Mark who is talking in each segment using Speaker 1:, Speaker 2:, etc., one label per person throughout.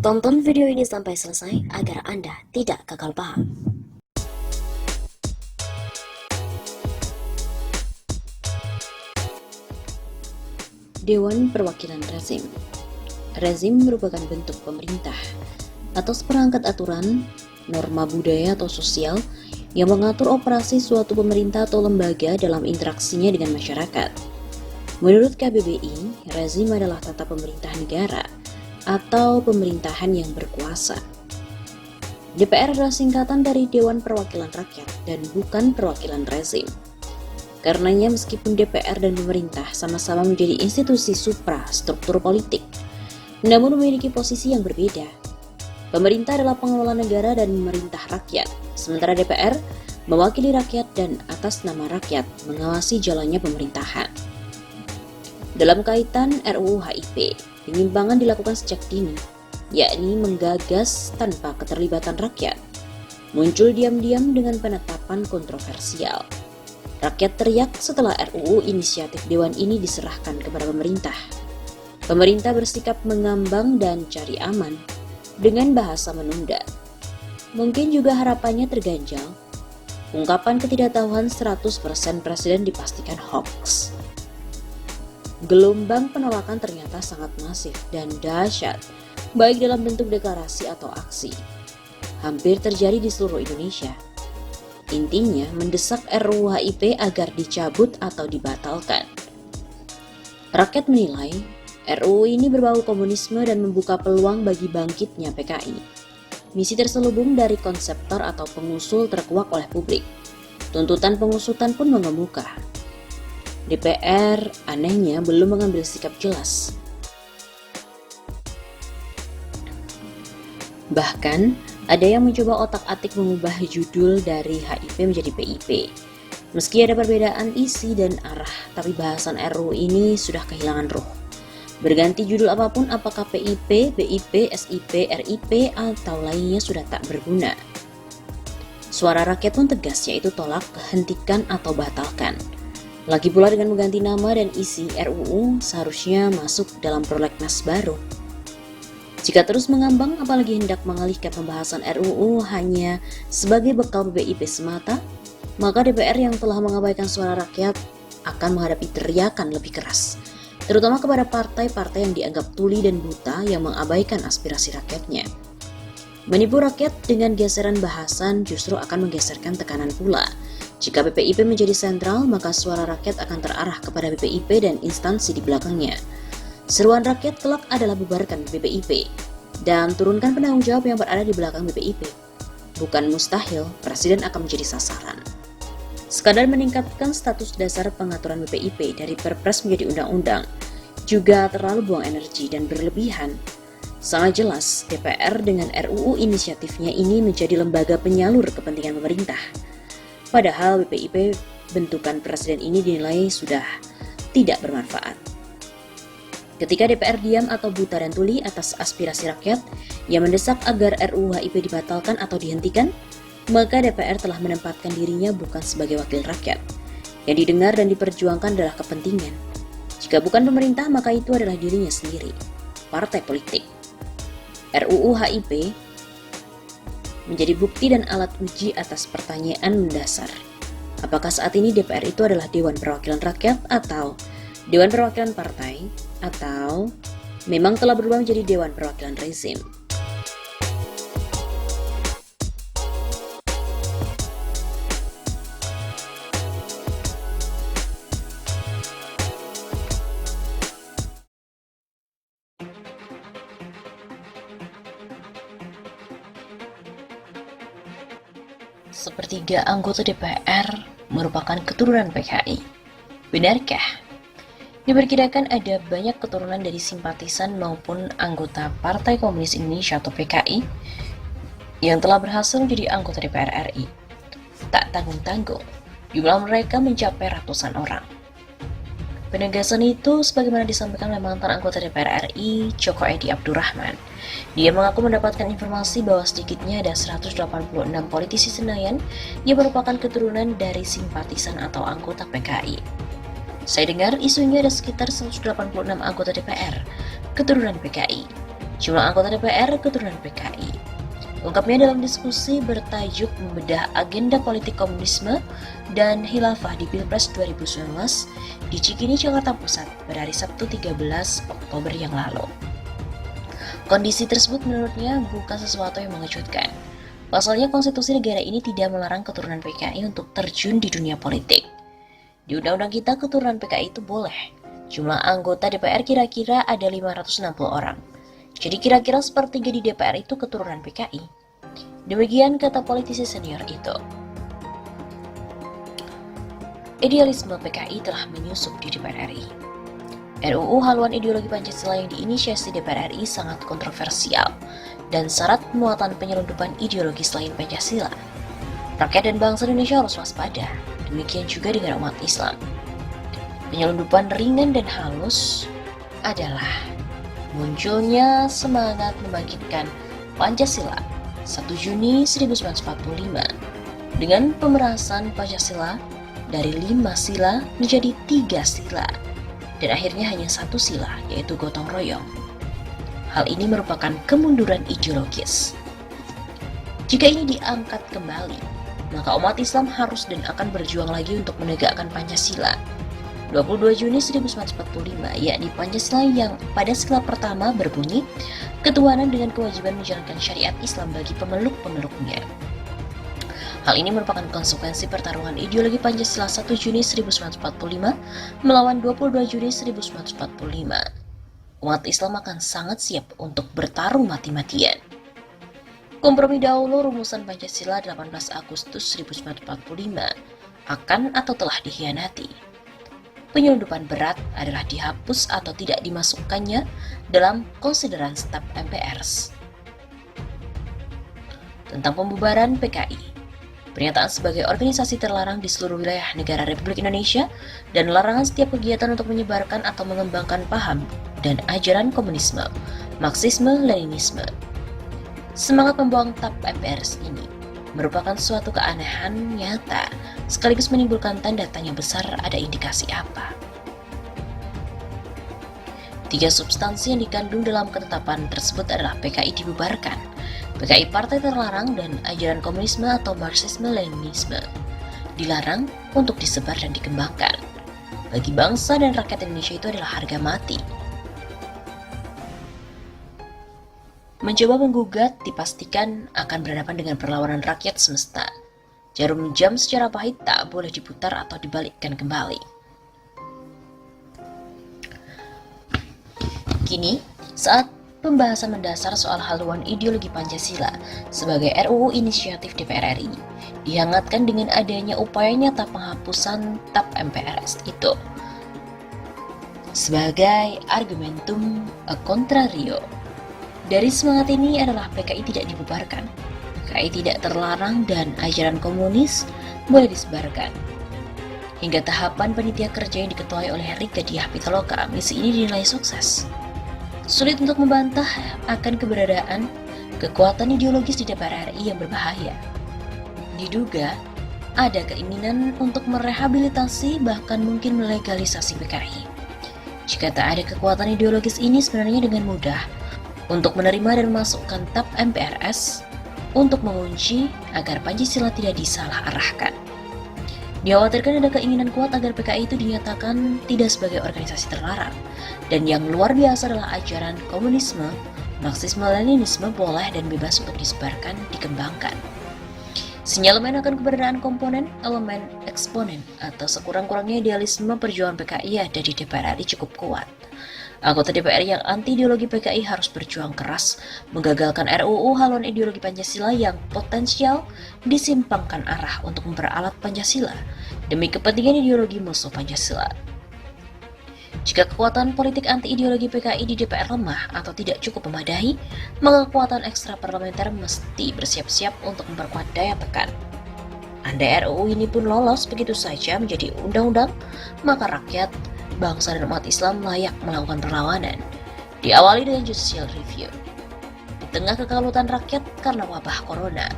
Speaker 1: Tonton video ini sampai selesai agar Anda tidak gagal paham. Dewan Perwakilan Rezim. Rezim merupakan bentuk pemerintah atau seperangkat aturan, norma budaya atau sosial yang mengatur operasi suatu pemerintah atau lembaga dalam interaksinya dengan masyarakat. Menurut KBBI, rezim adalah tata pemerintah negara atau pemerintahan yang berkuasa. DPR adalah singkatan dari Dewan Perwakilan Rakyat dan bukan perwakilan rezim. Karenanya meskipun DPR dan pemerintah sama-sama menjadi institusi supra-struktur politik, namun memiliki posisi yang berbeda. Pemerintah adalah pengelola negara dan memerintah rakyat, sementara DPR mewakili rakyat dan atas nama rakyat mengawasi jalannya pemerintahan. Dalam kaitan RUU HIP, penyimpangan dilakukan sejak dini, yakni menggagas tanpa keterlibatan rakyat, muncul diam-diam dengan penetapan kontroversial. Rakyat teriak setelah RUU inisiatif Dewan ini diserahkan kepada pemerintah. Pemerintah bersikap mengambang dan cari aman dengan bahasa menunda. Mungkin juga harapannya terganjal. Ungkapan ketidaktahuan 100% presiden dipastikan hoax. Gelombang penolakan ternyata sangat masif dan dahsyat, baik dalam bentuk deklarasi atau aksi. Hampir terjadi di seluruh Indonesia. Intinya mendesak RUU HIP agar dicabut atau dibatalkan. Rakyat menilai RUU ini berbau komunisme dan membuka peluang bagi bangkitnya PKI. Misi terselubung dari konseptor atau pengusul terkuak oleh publik. Tuntutan pengusutan pun mengemuka. DPR anehnya belum mengambil sikap jelas. Bahkan, ada yang mencoba otak-atik mengubah judul dari HIP menjadi PIP. Meski ada perbedaan isi dan arah, tapi bahasan RUU ini sudah kehilangan ruh. Berganti judul apapun, apakah PIP, BIP, SIP, RIP, atau lainnya sudah tak berguna. Suara rakyat pun tegas, yaitu tolak, hentikan, atau batalkan. Lagi pula dengan mengganti nama dan isi RUU seharusnya masuk dalam prolegnas baru. Jika terus mengambang, apalagi hendak mengalihkan pembahasan RUU hanya sebagai bekal BIP semata, maka DPR yang telah mengabaikan suara rakyat akan menghadapi teriakan lebih keras, terutama kepada partai-partai yang dianggap tuli dan buta yang mengabaikan aspirasi rakyatnya. Menipu rakyat dengan geseran bahasan justru akan menggeserkan tekanan pula. Jika BPIP menjadi sentral, maka suara rakyat akan terarah kepada BPIP dan instansi di belakangnya. Seruan rakyat kelak adalah bubarkan BPIP dan turunkan penanggung jawab yang berada di belakang BPIP. Bukan mustahil, presiden akan menjadi sasaran. Sekadar meningkatkan status dasar pengaturan BPIP dari Perpres menjadi undang-undang juga terlalu buang energi dan berlebihan. Sangat jelas, DPR dengan RUU inisiatifnya ini menjadi lembaga penyalur kepentingan pemerintah. Padahal BPIP bentukan presiden ini dinilai sudah tidak bermanfaat. Ketika DPR diam atau buta dan tuli atas aspirasi rakyat yang mendesak agar RUU HIP dibatalkan atau dihentikan, maka DPR telah menempatkan dirinya bukan sebagai wakil rakyat. Yang didengar dan diperjuangkan adalah kepentingan. Jika bukan pemerintah, maka itu adalah dirinya sendiri, partai politik. RUU HIP menjadi bukti dan alat uji atas pertanyaan mendasar. Apakah saat ini DPR itu adalah Dewan Perwakilan Rakyat atau Dewan Perwakilan Partai, atau memang telah berubah menjadi Dewan Perwakilan Rezim? Sepertiga anggota DPR merupakan keturunan PKI. Benarkah? Diperkirakan ada banyak keturunan dari simpatisan maupun anggota Partai Komunis Indonesia atau PKI yang telah berhasil menjadi anggota DPR RI. Tak tanggung-tanggung, jumlah mereka mencapai ratusan orang. Penegasan itu sebagaimana disampaikan oleh mantan anggota DPR RI, Joko Edi Abdurrahman. Dia mengaku mendapatkan informasi bahwa sedikitnya ada 186 politisi Senayan yang merupakan keturunan dari simpatisan atau anggota PKI. Saya dengar isunya ada sekitar 186 anggota DPR keturunan PKI. jumlah anggota DPR keturunan PKI. Ungkapnya dalam diskusi bertajuk membedah agenda politik komunisme dan khilafah di Pilpres 2019 di Cikini, Jakarta Pusat pada hari Sabtu 13 Oktober yang lalu. Kondisi tersebut menurutnya bukan sesuatu yang mengejutkan. Pasalnya konstitusi negara ini tidak melarang keturunan PKI untuk terjun di dunia politik. Di undang-undang kita keturunan PKI itu boleh. Jumlah anggota DPR kira-kira ada 560 orang. Jadi kira-kira sepertiga di DPR itu keturunan PKI. Demikian kata politisi senior itu. Idealisme PKI telah menyusup di DPR RI. RUU haluan ideologi Pancasila yang diinisiasi DPR RI sangat kontroversial dan syarat muatan penyelundupan ideologi selain Pancasila. Rakyat dan bangsa Indonesia harus waspada, demikian juga dengan umat Islam. Penyelundupan ringan dan halus adalah munculnya semangat membangkitkan Pancasila 1 Juni 1945 dengan pemerasan Pancasila dari 5 sila menjadi 3 sila dan akhirnya hanya 1 sila, yaitu gotong royong. Hal ini merupakan kemunduran ideologis. Jika ini diangkat kembali, maka umat Islam harus dan akan berjuang lagi untuk menegakkan Pancasila. 22 Juni 1945, yakni Pancasila yang pada sila pertama berbunyi ketuhanan dengan kewajiban menjalankan syariat Islam bagi pemeluk-pemeluknya. Hal ini merupakan konsekuensi pertarungan ideologi Pancasila 1 Juni 1945 melawan 22 Juni 1945. Umat Islam akan sangat siap untuk bertarung mati-matian. Kompromi dahulu rumusan Pancasila 18 Agustus 1945 akan atau telah dikhianati. Penyelundupan berat adalah dihapus atau tidak dimasukkannya dalam konsideran staf MPRs. Tentang pembubaran PKI, pernyataan sebagai organisasi terlarang di seluruh wilayah negara Republik Indonesia dan larangan setiap kegiatan untuk menyebarkan atau mengembangkan paham dan ajaran komunisme, Marxisme, Leninisme. Semangat membuang staf MPRs ini merupakan suatu keanehan nyata, sekaligus menimbulkan tanda tanya besar ada indikasi apa. 3 substansi yang dikandung dalam ketetapan tersebut adalah PKI dibubarkan, PKI partai terlarang, dan ajaran komunisme atau Marxisme-Leninisme dilarang untuk disebar dan dikembangkan. Bagi bangsa dan rakyat Indonesia itu adalah harga mati. Mencoba menggugat dipastikan akan berhadapan dengan perlawanan rakyat semesta. Jarum jam secara pahit tak boleh diputar atau dibalikkan kembali. Kini, saat pembahasan mendasar soal haluan ideologi Pancasila sebagai RUU inisiatif DPR RI dihangatkan dengan adanya upaya nyata penghapusan TAP MPRS itu sebagai argumentum contrario. Dari semangat ini adalah PKI tidak dibubarkan, PKI tidak terlarang, dan ajaran komunis boleh disebarkan. Hingga tahapan panitia kerja yang diketuai oleh Rika Diah Pitaloka, misi ini dinilai sukses. Sulit untuk membantah akan keberadaan kekuatan ideologis di DPR RI yang berbahaya. Diduga ada keinginan untuk merehabilitasi bahkan mungkin melegalisasi PKI. Jika tak ada kekuatan ideologis ini sebenarnya dengan mudah untuk menerima dan memasukkan TAP MPRS untuk mengunci agar Pancasila tidak disalah arahkan. Dikhawatirkan ada keinginan kuat agar PKI itu dinyatakan tidak sebagai organisasi terlarang, dan yang luar biasa adalah ajaran komunisme, Marxisme-Leninisme boleh dan bebas untuk disebarkan, dikembangkan. Sinyalemen akan keberadaan komponen, elemen, eksponen, atau sekurang-kurangnya idealisme perjuangan PKI ada di DPR RI cukup kuat. Anggota DPR yang anti ideologi PKI harus berjuang keras menggagalkan RUU haluan ideologi Pancasila yang potensial disimpangkan arah untuk memperalat Pancasila demi kepentingan ideologi musuh Pancasila. Jika kekuatan politik anti ideologi PKI di DPR lemah atau tidak cukup memadai, maka kekuatan ekstra parlementer mesti bersiap-siap untuk memperkuat daya tekan. Andai RUU ini pun lolos begitu saja menjadi undang-undang, maka rakyat, bangsa dan umat Islam layak melakukan perlawanan. Diawali dengan judicial review. Di tengah kekalutan rakyat karena wabah corona,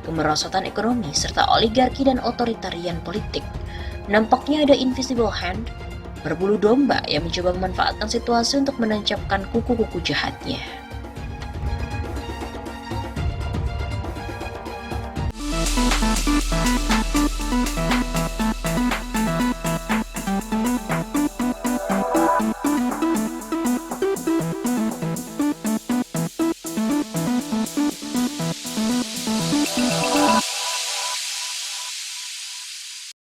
Speaker 1: kemerosotan ekonomi, serta oligarki dan otoritarian politik, nampaknya ada invisible hand, berbulu domba yang mencoba memanfaatkan situasi untuk menancapkan kuku-kuku jahatnya.